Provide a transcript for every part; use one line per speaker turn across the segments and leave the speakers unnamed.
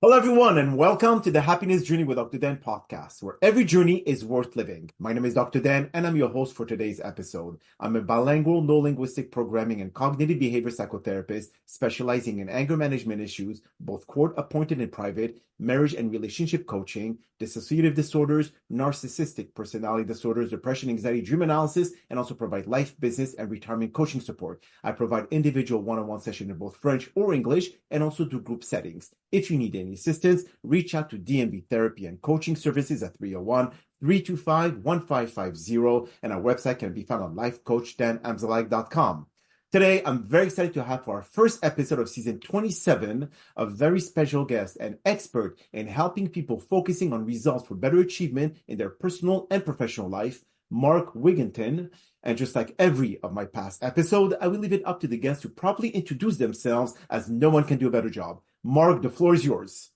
Hello, everyone, and welcome to the Happiness Journey with Dr. Dan podcast, where every journey is worth living. My name is Dr. Dan, and I'm your host for today's episode. I'm a bilingual, no-linguistic programming and cognitive behavior psychotherapist specializing in anger management issues, both court-appointed and private, marriage and relationship coaching, dissociative disorders, narcissistic personality disorders, depression, anxiety, dream analysis, and also provide life, business, and retirement coaching support. I provide individual one-on-one sessions in both French or English, and also do group settings. If you need any assistance, reach out to DMV Therapy and Coaching Services at 301-325-1550, and our website can be found on lifecoachdanamzalike.com. Today, I'm very excited to have for our first episode of season 27 a very special guest, an expert in helping people focusing on results for better achievement in their personal and professional life, Mark Wigginton. And just like every of my past episode, I will leave it up to the guests to properly introduce themselves, as no one can do a better job. Mark, the floor is yours.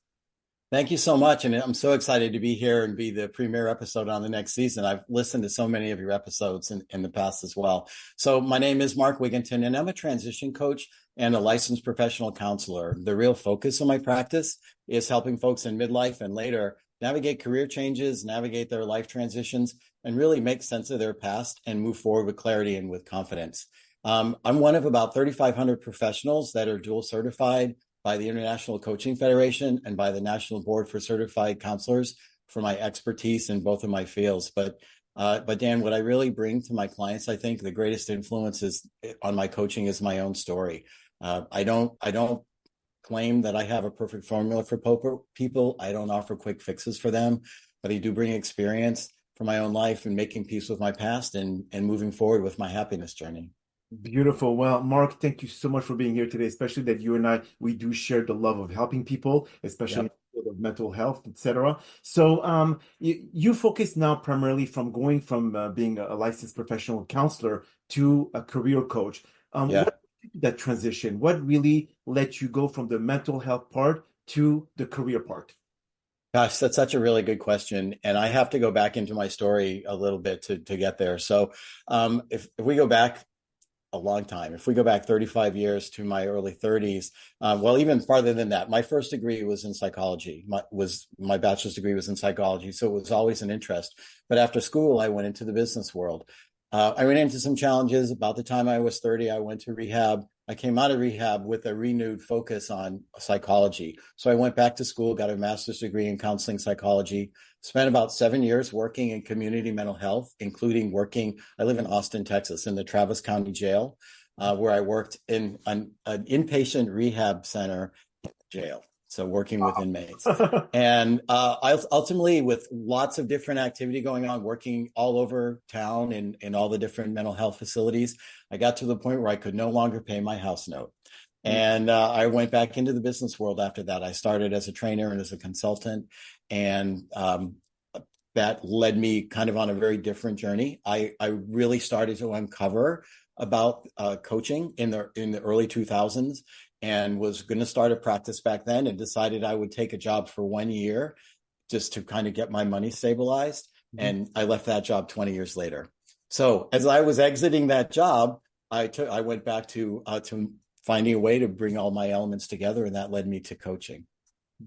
Thank you so much. And I'm so excited to be here and be the premiere episode on the next season. I've listened to so many of your episodes in the past as well. So my name is Mark Wigginton, and I'm a transition coach and a licensed professional counselor. The real focus of my practice is helping folks in midlife and later navigate career changes, navigate their life transitions, and really make sense of their past and move forward with clarity and with confidence. I'm one of about 3,500 professionals that are dual certified by the International Coaching Federation and by the National Board for Certified Counselors for my expertise in both of my fields. But Dan, what I really bring to my clients, I think the greatest influence is on my coaching is my own story. I don't claim that I have a perfect formula for people. I don't offer quick fixes for them, but I do bring experience from my own life and making peace with my past and moving forward with my happiness journey.
Beautiful. Well, Mark, thank you so much for being here today, especially that you and I, we do share the love of helping people, especially in
Yep.
the field of mental health, etc. So you focus now primarily from going from being a licensed professional counselor to a career coach.
Yeah.
What that transition? What really let you go from the mental health part to the career part?
Gosh, that's such a really good question. And I have to go back into my story a little bit to get there. So if we go back a long time. If we go back 35 years to my early 30s, well, even farther than that, my first degree was in psychology. My bachelor's degree was in psychology, so it was always an interest. But after school, I went into the business world. I ran into some challenges. About the time I was 30, I went to rehab. I came out of rehab with a renewed focus on psychology. So I went back to school, got a master's degree in counseling psychology, spent about 7 years working in community mental health, including I live in Austin, Texas, in the Travis County Jail, where I worked in an inpatient rehab center jail. So working with inmates. And I ultimately, with lots of different activity going on, working all over town in all the different mental health facilities, I got to the point where I could no longer pay my house note. And I went back into the business world after that. I started as a trainer and as a consultant. And that led me kind of on a very different journey. I really started to uncover about coaching in the early 2000s and was going to start a practice back then and decided I would take a job for 1 year just to kind of get my money stabilized. Mm-hmm. And I left that job 20 years later. So as I was exiting that job, I went back to finding a way to bring all my elements together, and that led me to coaching.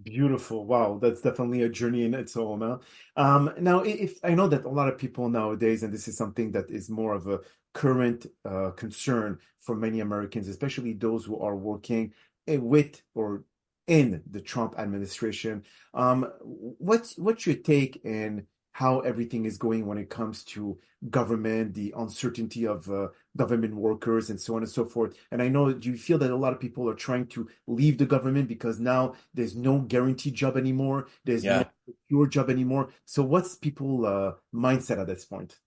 Beautiful. Wow, that's definitely a journey in its own. Now, if I know that a lot of people nowadays, and this is something that is more of a current concern for many Americans, especially those who are working with or in the Trump administration. What's your take in how everything is going when it comes to government, the uncertainty of government workers, and so on and so forth? And I know you feel that a lot of people are trying to leave the government because now there's no guaranteed job anymore. There's no secure job anymore. So what's people's mindset at this point?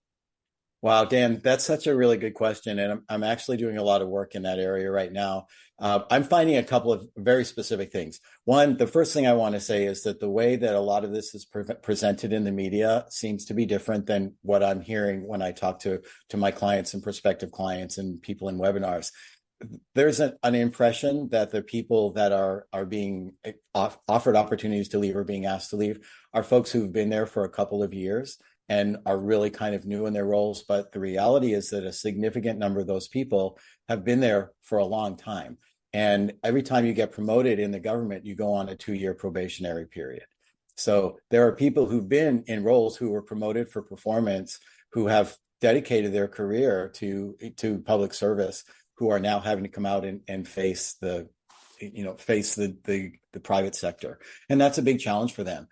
Wow, Dan, that's such a really good question. And I'm actually doing a lot of work in that area right now. I'm finding a couple of very specific things. One, the first thing I want to say is that the way that a lot of this is presented in the media seems to be different than what I'm hearing when I talk to my clients and prospective clients and people in webinars. There's an impression that the people that are being offered opportunities to leave or being asked to leave are folks who've been there for a couple of years and are really kind of new in their roles. But the reality is that a significant number of those people have been there for a long time. And every time you get promoted in the government, you go on a 2-year probationary period. So there are people who've been in roles who were promoted for performance, who have dedicated their career to public service, who are now having to come out and face the private sector. And that's a big challenge for them.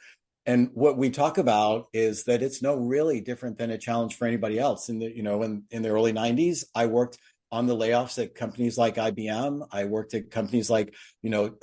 And what we talk about is that it's no really different than a challenge for anybody else. In the early 90s, I worked on the layoffs at companies like IBM. I worked at companies like,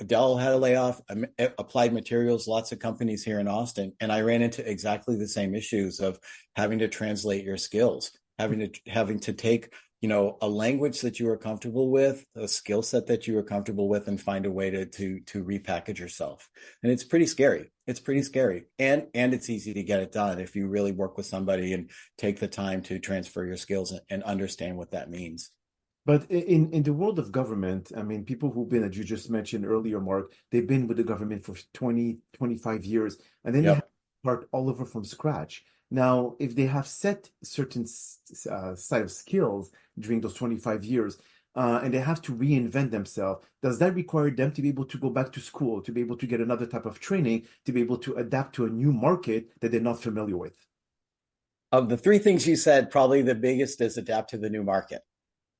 Dell had a layoff, Applied Materials, lots of companies here in Austin. And I ran into exactly the same issues of having to translate your skills, having to take, a language that you are comfortable with, a skill set that you are comfortable with, and find a way to repackage yourself. And it's pretty scary. It's pretty scary. And it's easy to get it done if you really work with somebody and take the time to transfer your skills and understand what that means.
But in the world of government, I mean, people who've been, as you just mentioned earlier, Mark, they've been with the government for 20, 25 years, and then they have
Yep.
to start all over from scratch. Now, if they have set certain set of skills during those 25 years, and they have to reinvent themselves, does that require them to be able to go back to school, to be able to get another type of training, to be able to adapt to a new market that they're not familiar with?
Of the three things you said, probably the biggest is adapt to the new market.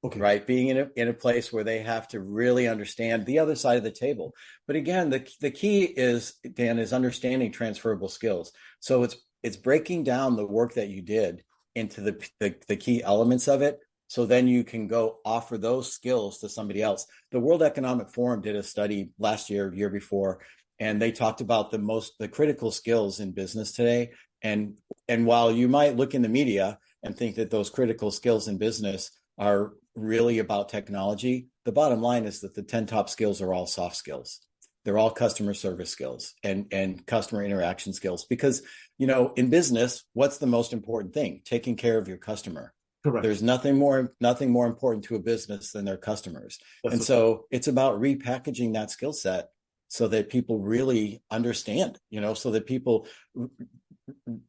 Okay,
Right? Being in a place where they have to really understand the other side of the table. But again, the key is, Dan, is understanding transferable skills. So it's breaking down the work that you did into the key elements of it. So then you can go offer those skills to somebody else. The World Economic Forum did a study last year before, and they talked about the critical skills in business today. And while you might look in the media and think that those critical skills in business are really about technology, the bottom line is that the 10 top skills are all soft skills. They're all customer service skills and customer interaction skills. Because, in business, what's the most important thing? Taking care of your customer.
correct.
There's nothing more important to a business than their customers.
That's
And so it's about repackaging that skill set so that people really understand, so that people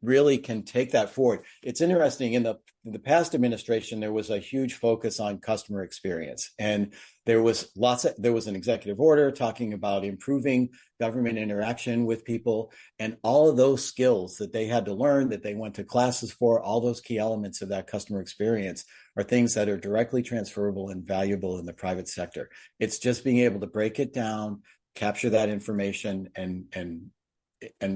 really can take that forward. It's interesting, in the past administration, there was a huge focus on customer experience, and there was an executive order talking about improving government interaction with people, and all of those skills that they had to learn, that they went to classes for, all those key elements of that customer experience are things that are directly transferable and valuable in the private sector. It's just being able to break it down, capture that information, and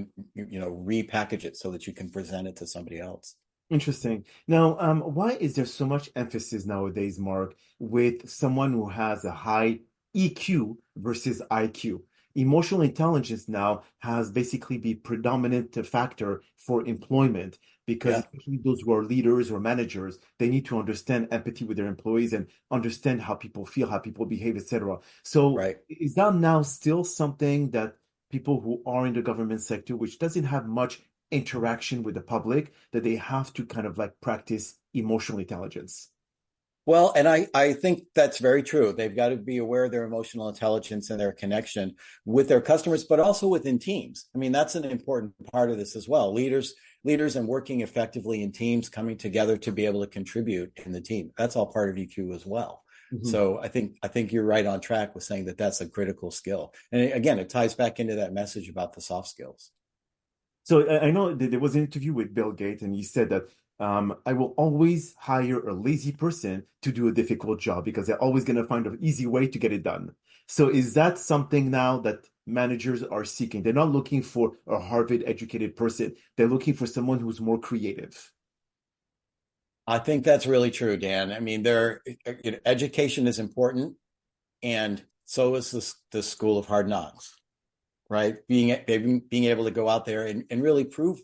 repackage it so that you can present it to somebody else.
interesting. Now, why is there so much emphasis nowadays, Mark, with someone who has a high EQ versus IQ? Emotional intelligence now has basically the predominant factor for employment because
Yeah.
especially those who are leaders or managers, they need to understand empathy with their employees and understand how people feel, how people behave, etc. So,
Right.
is that now still something that people who are in the government sector, which doesn't have much interaction with the public, that they have to kind of like practice emotional intelligence?
Well, and I think that's very true. They've got to be aware of their emotional intelligence and their connection with their customers, but also within teams. I mean, that's an important part of this as well. Leaders and working effectively in teams, coming together to be able to contribute in the team. That's all part of EQ as well.
Mhm.
So I think you're right on track with saying that that's a critical skill. And again, it ties back into that message about the soft skills.
So I know that there was an interview with Bill Gates, and he said that I will always hire a lazy person to do a difficult job because they're always going to find an easy way to get it done. So is that something now that managers are seeking? They're not looking for a Harvard educated person. They're looking for someone who's more creative.
I think that's really true, Dan. I mean, education is important, and so is the school of hard knocks, right? Being able to go out there and really prove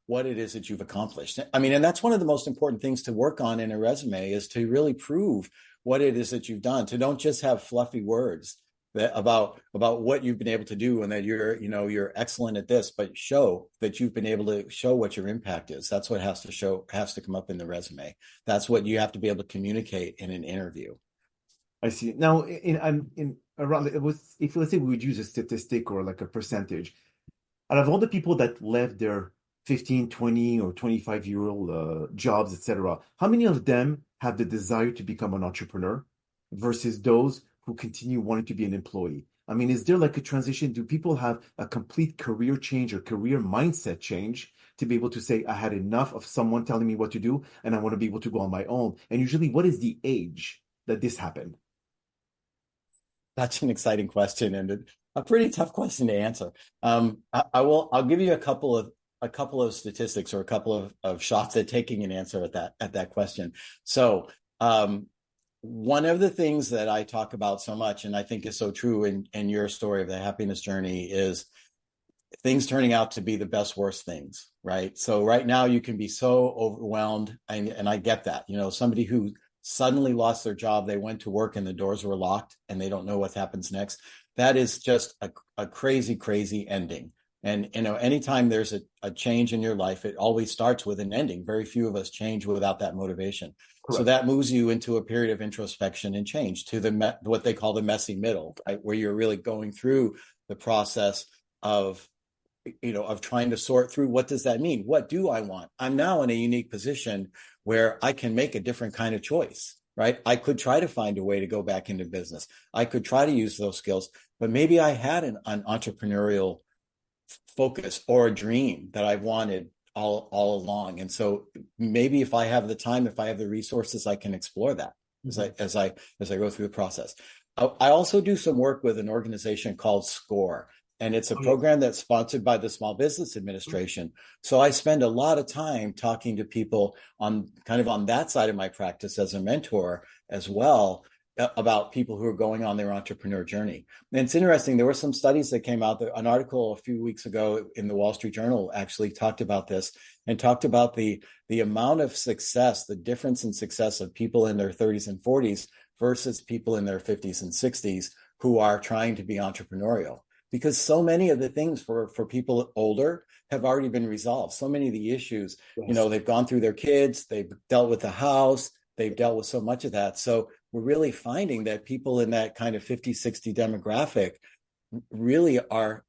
what it is that you've accomplished. I mean, and that's one of the most important things to work on in a resume, is to really prove what it is that you've done. To don't just have fluffy words about what you've been able to do and that you're excellent at this, but show that you've been able to show what your impact is. That's what has to come up in the resume. That's what you have to be able to communicate in an interview.
I see. Now, in around it was, if let's say we would use a statistic or like a percentage, out of all the people that left their 15, 20, or 25-year-old jobs, etc., how many of them have the desire to become an entrepreneur versus those who continue wanting to be an employee? I mean, is there like a transition? Do people have a complete career change or career mindset change to be able to say, I had enough of someone telling me what to do and I want to be able to go on my own? And usually, what is the age that this happened?
That's an exciting question and a pretty tough question to answer. I'll give you a couple of statistics or a couple of shots at taking an answer at that question. So one of the things that I talk about so much, and I think is so true in your story of the happiness journey, is things turning out to be the best worst things, right? So right now you can be so overwhelmed, and I get that. You know, somebody who suddenly lost their job, they went to work and the doors were locked and they don't know what happens next. That is just a crazy, crazy ending. And, you know, anytime there's a change in your life, it always starts with an ending. Very few of us change without that motivation. So
Correct.
that moves you into a period of introspection and change to what they call the messy middle, right? Where you're really going through the process of, you know, of trying to sort through, what does that mean? What do I want? I'm now in a unique position where I can make a different kind of choice, right? I could try to find a way to go back into business. I could try to use those skills, but maybe I had an entrepreneurial focus or a dream that I wanted all along. And so maybe if I have the time, if I have the resources, I can explore that
Mhm.
as I go through the process. I also do some work with an organization called SCORE, and it's a
Oh, yes.
program that's sponsored by the Small Business Administration. So I spend a lot of time talking to people on kind of on that side of my practice as a mentor as well, about people who are going on their entrepreneur journey. And it's interesting, there were some studies that came out. An article a few weeks ago in the Wall Street Journal actually talked about this and talked about the amount of success, the difference in success of people in their 30s and 40s versus people in their 50s and 60s who are trying to be entrepreneurial. Because so many of the things for people older have already been resolved. So many of the issues, you
Yes.
know, they've gone through their kids, they've dealt with the house, they've dealt with so much of that. So we're really finding that people in that kind of 50, 60 demographic really are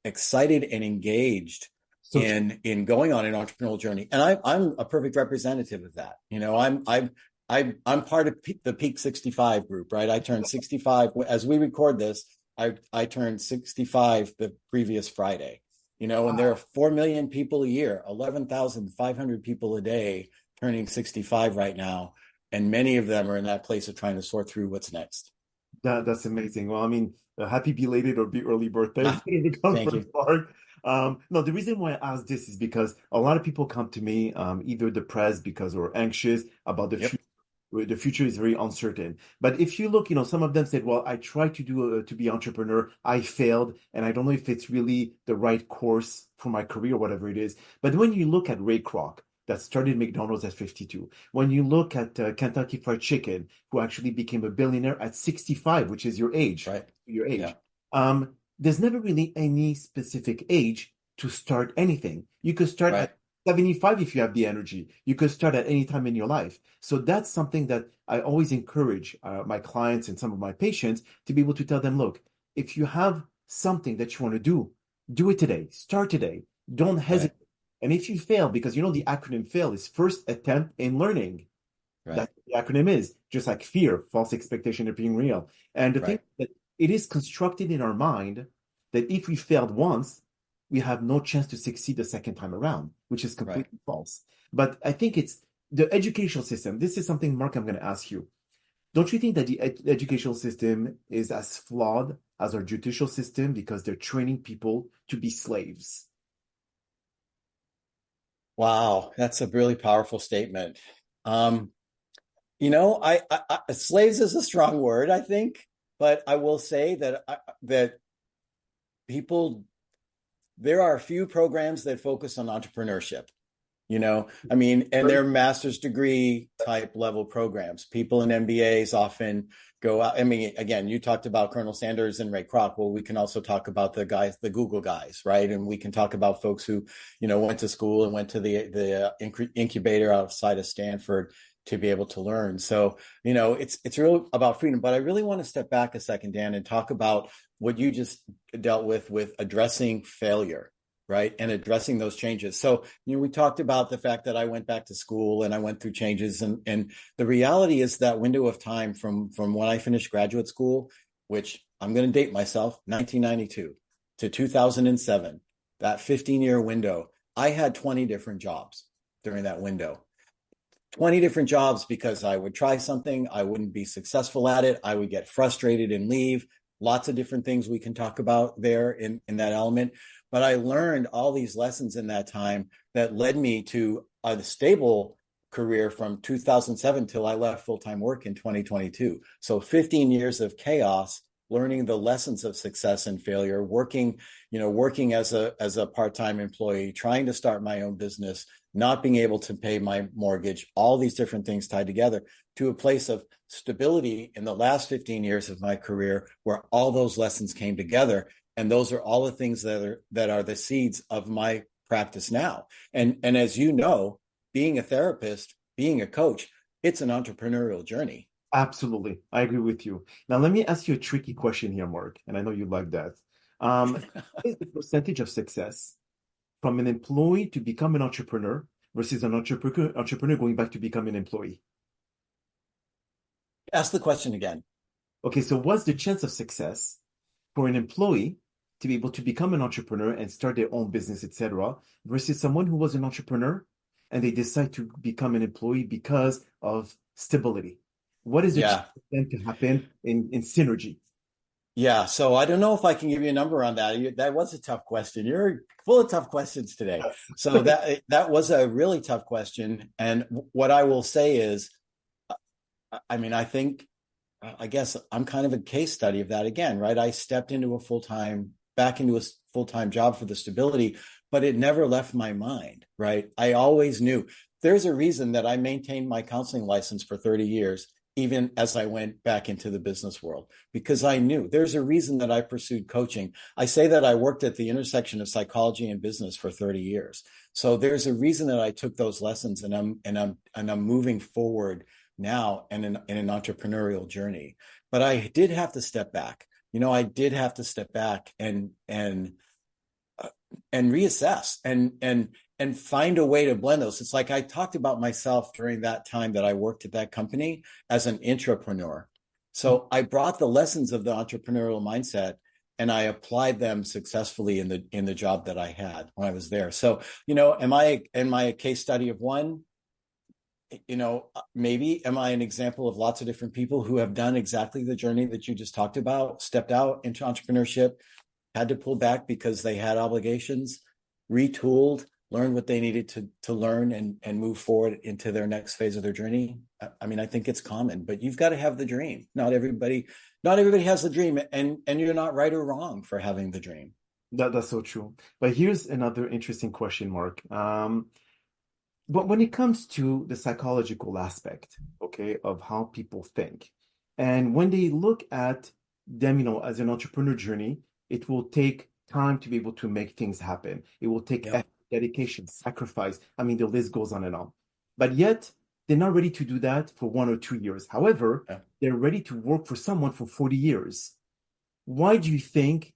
excited and engaged
So true.
in going on an entrepreneurial journey. And I'm a perfect representative of that. You know, I'm part of the Peak 65 group, right? I turned 65 as we record this. I turned 65 the previous Friday, you know, and there are
Wow.
4 million people a year, 11,500 people a day turning 65 right now. And many of them are in that place of trying to sort through what's next.
That's amazing. Well, I mean, happy belated or be early birthday,
Ah,
whatever comes
thank
first,
you.
Mark. No, the reason why I asked this is because a lot of people come to me either depressed because or anxious about the
Yep.
future. The future is very uncertain. But if you look, some of them said, "Well, I tried to do to be entrepreneur, I failed, and I don't know if it's really the right course for my career, whatever it is." But when you look at Ray Kroc, that started McDonald's at 52, when you look at Kentucky Fried Chicken, who actually became a billionaire at 65, which is
Right.
your
Yeah.
age. There's never really any specific age to start anything. You could start
Right.
at 75 if you have the energy. You could start at any time in your life. So that's something that I always encourage my clients and some of my patients to be able to tell them, look, if you have something that you want to do it today. Start today. Don't
Right.
hesitate. And if you fail, because the acronym FAIL is first attempt in learning.
Right.
That's what the acronym is, just like fear, false expectation of being real. And the thing
Right.
that it is constructed in our mind that if we failed once, we have no chance to succeed the second time around, which is
Right.
completely false. But I think it's the educational system. This is something, Mark, I'm going to ask you. Don't you think that the educational system is as flawed as our judicial system because they're training people to be slaves?
Wow, that's a really powerful statement. Um, you know, slaves is a strong word, I think, but I will say that that people there are a few programs that focus on entrepreneurship. You know, I mean, and
Very
they're master's degree type level programs. People in MBAs often go out. I mean, again, you talked about Colonel Sanders and Ray Kroc. Well, we can also talk about the guys, the Google guys, right? And we can talk about folks who, you know, went to school and went to the incubator outside of Stanford to be able to learn. So, you know, it's really about freedom. But I really want to step back a second, Dan, and talk about what you just dealt with addressing failure. right? And addressing those changes. So, we talked about the fact that I went back to school and I went through changes. And the reality is that window of time from when I finished graduate school, which I'm going to date myself, 1992 to 2007, that 15-year window, I had 20 different jobs during that window. 20 different jobs because I would try something, I wouldn't be successful at it, I would get frustrated and leave. Lots of different things we can talk about there in that element. But I learned all these lessons in that time that led me to a stable career from 2007 till I left full-time work in 2022. So 15 years of chaos, learning the lessons of success and failure, working as a part-time employee, trying to start my own business, not being able to pay my mortgage, all these different things tied together to a place of stability in the last 15 years of my career where all those lessons came together. And those are all the things that are the seeds of my practice now. And as you know, being a therapist, being a coach, it's an entrepreneurial journey.
Absolutely. I agree with you. Now, let me ask you a tricky question here, Mark, and I know you like that. What is the percentage of success from an employee to become an entrepreneur versus an entrepreneur going back to become an employee?
Ask the question again.
Okay, so what's the chance of success for an employee to be able to become an entrepreneur and start their own business, etc., versus someone who was an entrepreneur and they decide to become an employee because of stability? What is the chance
Yeah.
for them to happen in synergy?
Yeah. So I don't know if I can give you a number on that. That was a tough question. You're full of tough questions today. So that was a really tough question. And what I will say is, I think, I guess I'm kind of a case study of that again, right? I stepped back into a full-time job for the stability, but it never left my mind, right? I always knew there's a reason that I maintained my counseling license for 30 years, even as I went back into the business world, because I knew there's a reason that I pursued coaching. I say that I worked at the intersection of psychology and business for 30 years. So there's a reason that I took those lessons and I'm moving forward now and in an entrepreneurial journey. But I did have to step back. I did have to step back and reassess and find a way to blend those. It's like I talked about myself during that time that I worked at that company as an intrapreneur. So I brought the lessons of the entrepreneurial mindset and I applied them successfully in the job that I had when I was there. So, am I a case study of one? Maybe am I an example of lots of different people who have done exactly the journey that you just talked about, stepped out into entrepreneurship, had to pull back because they had obligations, retooled, learned what they needed to learn and move forward into their next phase of their journey. I think it's common, but you've got to have the dream. Not everybody has the dream, and you're not right or wrong for having the dream.
That's so true. But here's another interesting question, Mark. But when it comes to the psychological aspect, okay, of how people think, and when they look at them, as an entrepreneur journey, it will take time to be able to make things happen. It will take effort, dedication, sacrifice. The list goes on and on. But yet, they're not ready to do that for 1 or 2 years. However, they're ready to work for someone for 40 years. Why do you think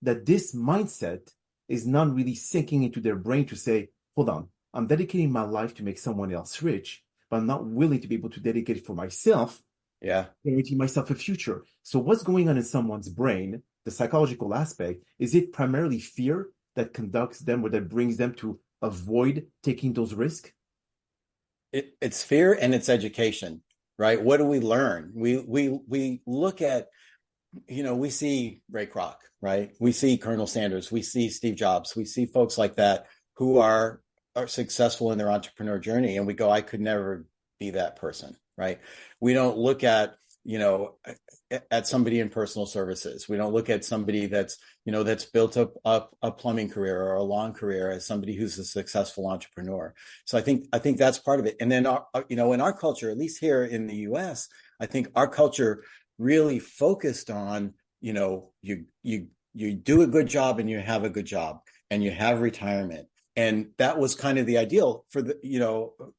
that this mindset is not really sinking into their brain to say, hold on, I'm dedicating my life to make someone else rich, but I'm not willing to be able to dedicate it for myself, guarantee myself a future. So what's going on in someone's brain, the psychological aspect, is it primarily fear that conducts them or that brings them to avoid taking those risks?
It's fear and it's education, right? What do we learn? We look at, we see Ray Kroc, right? We see Colonel Sanders, we see Steve Jobs, we see folks like that who are successful in their entrepreneur journey, and we go, I could never be that person, right? We don't look at somebody in personal services. We don't look at somebody that's built up a plumbing career or a lawn career as somebody who's a successful entrepreneur. So I think that's part of it. And then in our culture, at least here in the US, I think our culture really focused on, you do a good job and you have a good job and you have retirement. And that was kind of the ideal for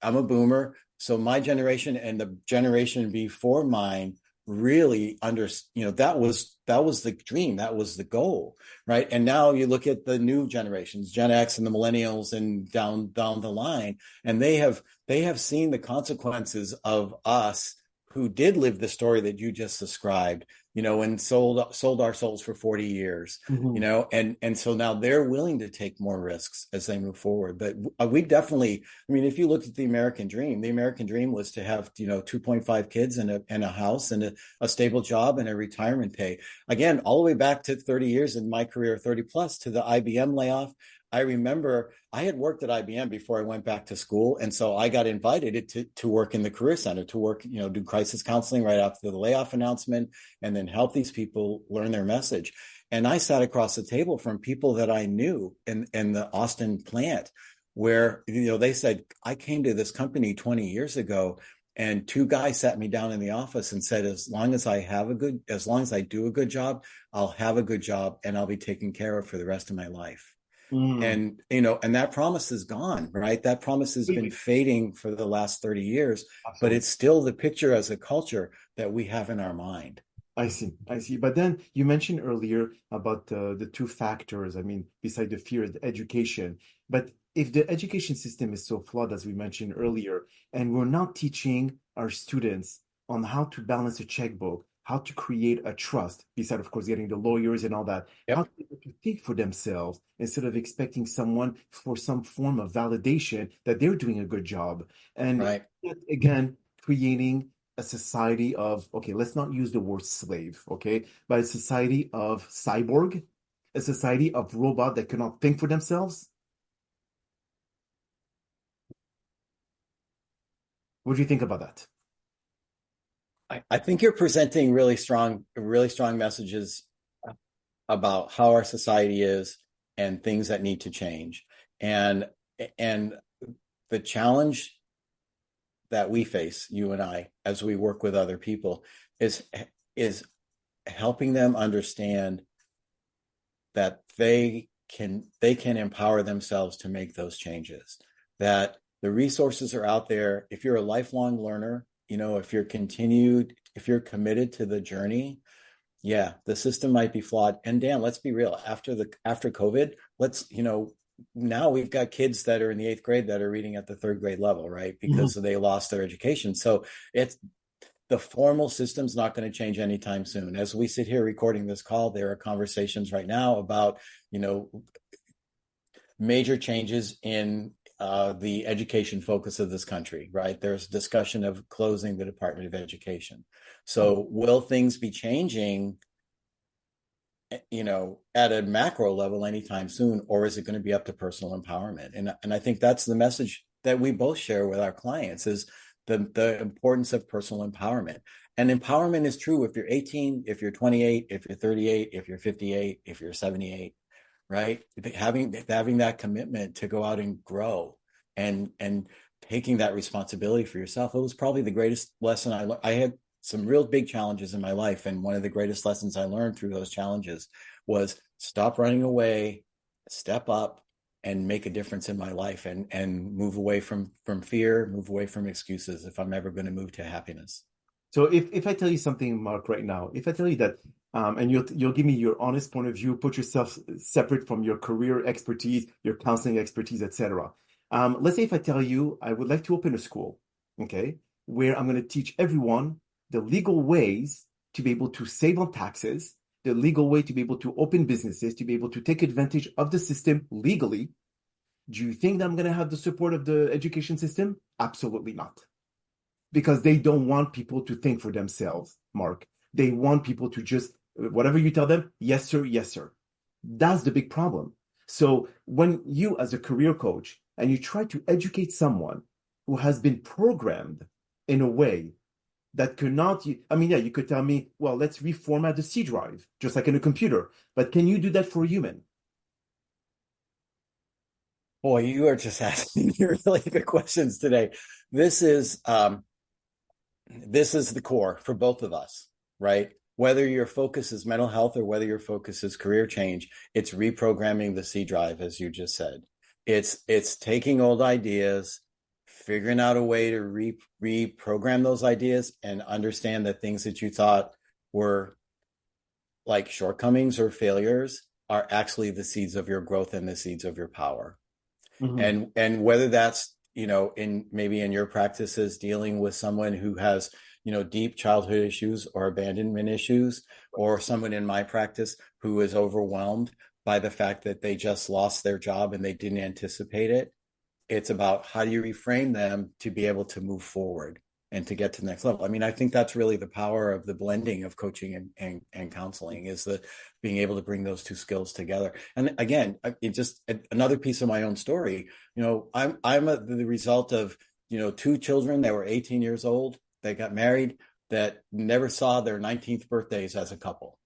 I'm a boomer. So my generation and the generation before mine really that was the dream, that was the goal, right? And now you look at the new generations, Gen X and the millennials, and down the line, and they have seen the consequences of us who did live the story that you just described, and sold our souls for 40 years,
Mhm.
and so now they're willing to take more risks as they move forward. But we definitely, I mean, if you look at the American dream was to have 2.5 kids and a house and a stable job and a retirement pay. Again, all the way back to 30 years in my career, 30 plus, to the IBM layoff. I remember I had worked at IBM before I went back to school. And so I got invited to work in the Career Center, to work, do crisis counseling right after the layoff announcement, and then help these people learn their message. And I sat across the table from people that I knew in the Austin plant, where, they said, I came to this company 20 years ago, and two guys sat me down in the office and said, as long as I do a good job, I'll have a good job and I'll be taken care of for the rest of my life.
Mm.
And that promise is gone, right? That promise has been
Completely.
fading for the last 30 years, but
Absolutely.
it's still the picture as a culture that we have in our mind.
I see, I see. But then you mentioned earlier about the two factors. I mean, beside the fear, the education. But if the education system is so flawed, as we mentioned earlier, and we're not teaching our students on how to balance a checkbook, how to create a trust, beside, of course, getting the lawyers and all that, how
Yep.
to be able to think for themselves instead of expecting someone for some form of validation that they're doing a good job. And
Right.
that, again, creating a society of, okay, let's not use the word slave, okay, but a society of cyborg, a society of robot that cannot think for themselves. What do you think about that?
I think you're presenting really strong messages about how our society is and things that need to change. And and the challenge that we face, you and I, as we work with other people, is helping them understand that they can empower themselves to make those changes. That the resources are out there. If you're a lifelong learner, if you're committed to the journey, yeah, the system might be flawed. And Dan, let's be real. After COVID, now we've got kids that are in the eighth grade that are reading at the third grade level, right?
Mhm.
Because they lost their education. So it's the formal system's not going to change anytime soon. As we sit here recording this call, there are conversations right now about, you know, major changes in the education focus of this country, right? There's discussion of closing the Department of Education. So will things be changing, at a macro level anytime soon, or is it going to be up to personal empowerment? And I think that's the message that we both share with our clients, is the importance of personal empowerment. And empowerment is true if you're 18, if you're 28, if you're 38, if you're 58, if you're 78, right? Having that commitment to go out and grow, and taking that responsibility for yourself. It was probably the greatest lesson I learned. I had some real big challenges in my life, and one of the greatest lessons I learned through those challenges was stop running away, step up, and make a difference in my life, and move away from fear, move away from excuses, if I'm ever going to move to happiness.
So if I tell you something, Mark, right now, if I tell you that, and you'll give me your honest point of view, put yourself separate from your career expertise, your counseling expertise, etc. Let's say if I tell you I would like to open a school, okay, where I'm going to teach everyone the legal ways to be able to save on taxes, the legal way to be able to open businesses, to be able to take advantage of the system legally. Do you think that I'm going to have the support of the education system? Absolutely not, because they don't want people to think for themselves, Mark. They want people to just, whatever you tell them, yes, sir, yes, sir. That's the big problem. So when you, as a career coach, and you try to educate someone who has been programmed in a way that cannot, I mean, yeah, you could tell me, well, let's reformat the C drive, just like in a computer. But can you do that for a human?
Boy, you are just asking really good questions today. This is um, this is the core for both of us, right? Whether your focus is mental health or whether your focus is career change, it's reprogramming the C drive, as you just said. It's taking old ideas, figuring out a way to reprogram those ideas and understand that things that you thought were like shortcomings or failures are actually the seeds of your growth and the seeds of your power.
Hmm.
And whether that's, in maybe in your practices dealing with someone who has, deep childhood issues or abandonment issues, or someone in my practice who is overwhelmed by the fact that they just lost their job and they didn't anticipate it. It's about how do you reframe them to be able to move forward and to get to the next level. I mean, I think that's really the power of the blending of coaching and counseling, is the being able to bring those two skills together. And again, it just another piece of my own story. The result of, two children that were 18 years old. They got married, that never saw their 19th birthdays as a couple.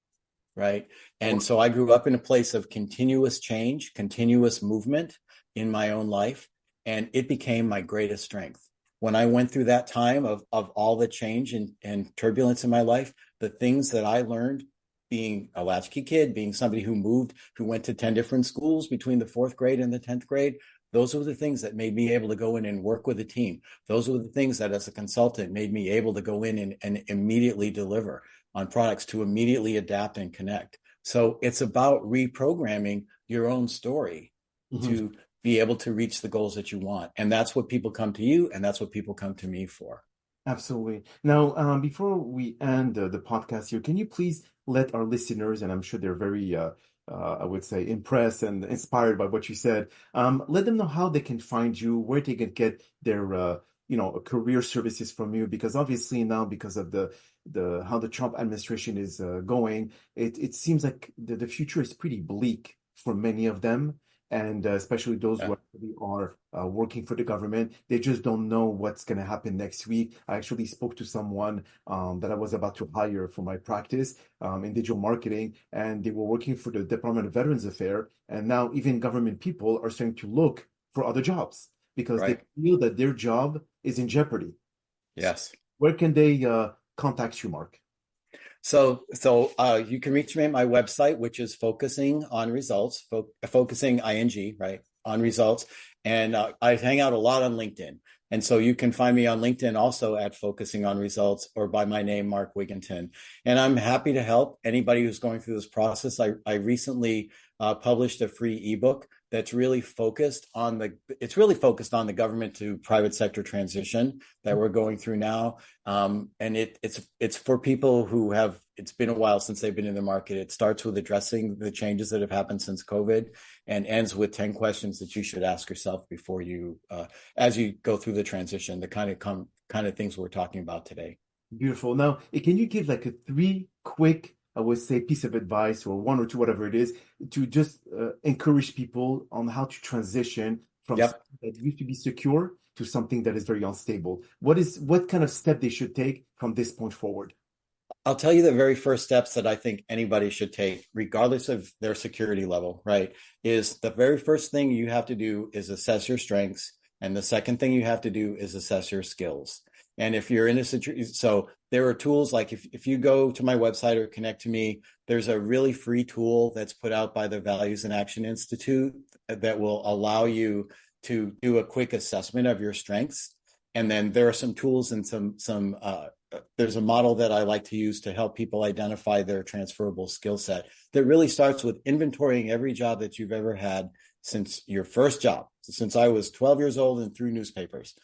Right. And so I grew up in a place of continuous change, continuous movement in my own life. And it became my greatest strength. When I went through that time of all the change and turbulence in my life, the things that I learned, being a latchkey kid, being somebody who went to 10 different schools between the fourth grade and the 10th grade, those were the things that made me able to go in and work with a team. Those were the things that as a consultant made me able to go in and immediately deliver on products, to immediately adapt and connect. So it's about reprogramming your own story
Hmm.
to be able to reach the goals that you want. And that's what people come to you, and that's what people come to me for.
Absolutely. Now, before we end the podcast here, can you please let our listeners, and I'm sure they're very, I would say, impressed and inspired by what you said, let them know how they can find you, where they can get their, career services from you, because obviously now, because of the how the Trump administration is going, it seems like the future is pretty bleak for many of them. And especially those
Yeah.
who actually are working for the government, they just don't know what's going to happen next week. I actually spoke to someone that I was about to hire for my practice in digital marketing, and they were working for the Department of Veterans Affairs. And now even government people are starting to look for other jobs because they
Right.
feel that their job is in jeopardy. So
Yes.
where can they contact you, Mark?
So you can reach me at my website, which is focusing on results, focusing ing, right, on results. And I hang out a lot on LinkedIn. And so you can find me on LinkedIn also at focusing on results, or by my name, Mark Wigginton. And I'm happy to help anybody who's going through this process. I recently published a free ebook that's really focused on the government to private sector transition that we're going through now. And it's for people who have, it's been a while since they've been in the market. It starts with addressing the changes that have happened since COVID, and ends with 10 questions that you should ask yourself before you, as you go through the transition, the kind of things we're talking about today.
Beautiful. Now, can you give like a three quick, I would say, piece of advice, or one or two, whatever it is, to just encourage people on how to transition from
Yep.
something that used to be secure to something that is very unstable? What kind of step they should take from this point forward?
I'll tell you the very first steps that I think anybody should take, regardless of their security level, right? Is the very first thing you have to do is assess your strengths. And the second thing you have to do is assess your skills. And if you're in a situation, so there are tools like if you go to my website or connect to me, there's a really free tool that's put out by the Values and Action Institute that will allow you to do a quick assessment of your strengths. And then there are some tools and some there's a model that I like to use to help people identify their transferable skill set that really starts with inventorying every job that you've ever had since your first job, since I was 12 years old and through newspapers,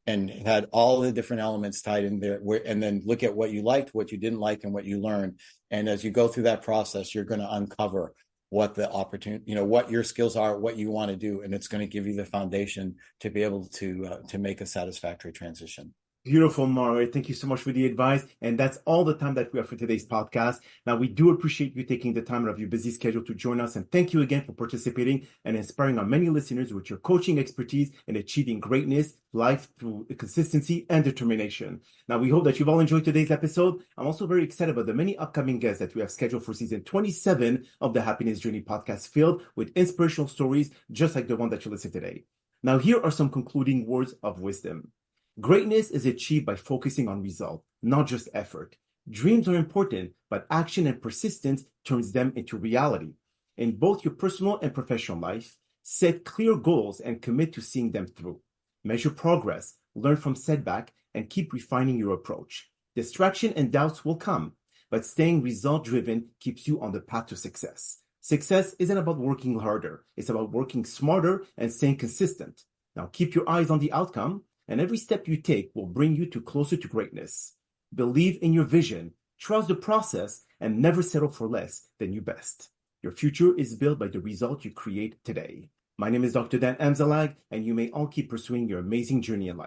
and had all the different elements tied in there, and then look at what you liked, what you didn't like, and what you learned. And as you go through that process, you're going to uncover what the opportunity, what your skills are, what you want to do, and it's going to give you the foundation to be able to make a satisfactory transition.
Beautiful, Mario. Thank you so much for the advice. And that's all the time that we have for today's podcast. Now, we do appreciate you taking the time out of your busy schedule to join us. And thank you again for participating and inspiring our many listeners with your coaching expertise and achieving greatness life through consistency and determination. Now, we hope that you've all enjoyed today's episode. I'm also very excited about the many upcoming guests that we have scheduled for season 27 of the Happiness Journey podcast, filled with inspirational stories just like the one that you listened today. Now, here are some concluding words of wisdom. Greatness is achieved by focusing on result, not just effort. Dreams are important, but action and persistence turns them into reality. In both your personal and professional life, set clear goals and commit to seeing them through. Measure progress, learn from setback, and keep refining your approach. Distraction and doubts will come, but staying result-driven keeps you on the path to success. Success isn't about working harder. It's about working smarter and staying consistent. Now keep your eyes on the outcome, and every step you take will bring you closer to greatness. Believe in your vision, trust the process, and never settle for less than your best. Your future is built by the result you create today. My name is Dr. Dan Amzalag, and you may all keep pursuing your amazing journey in life.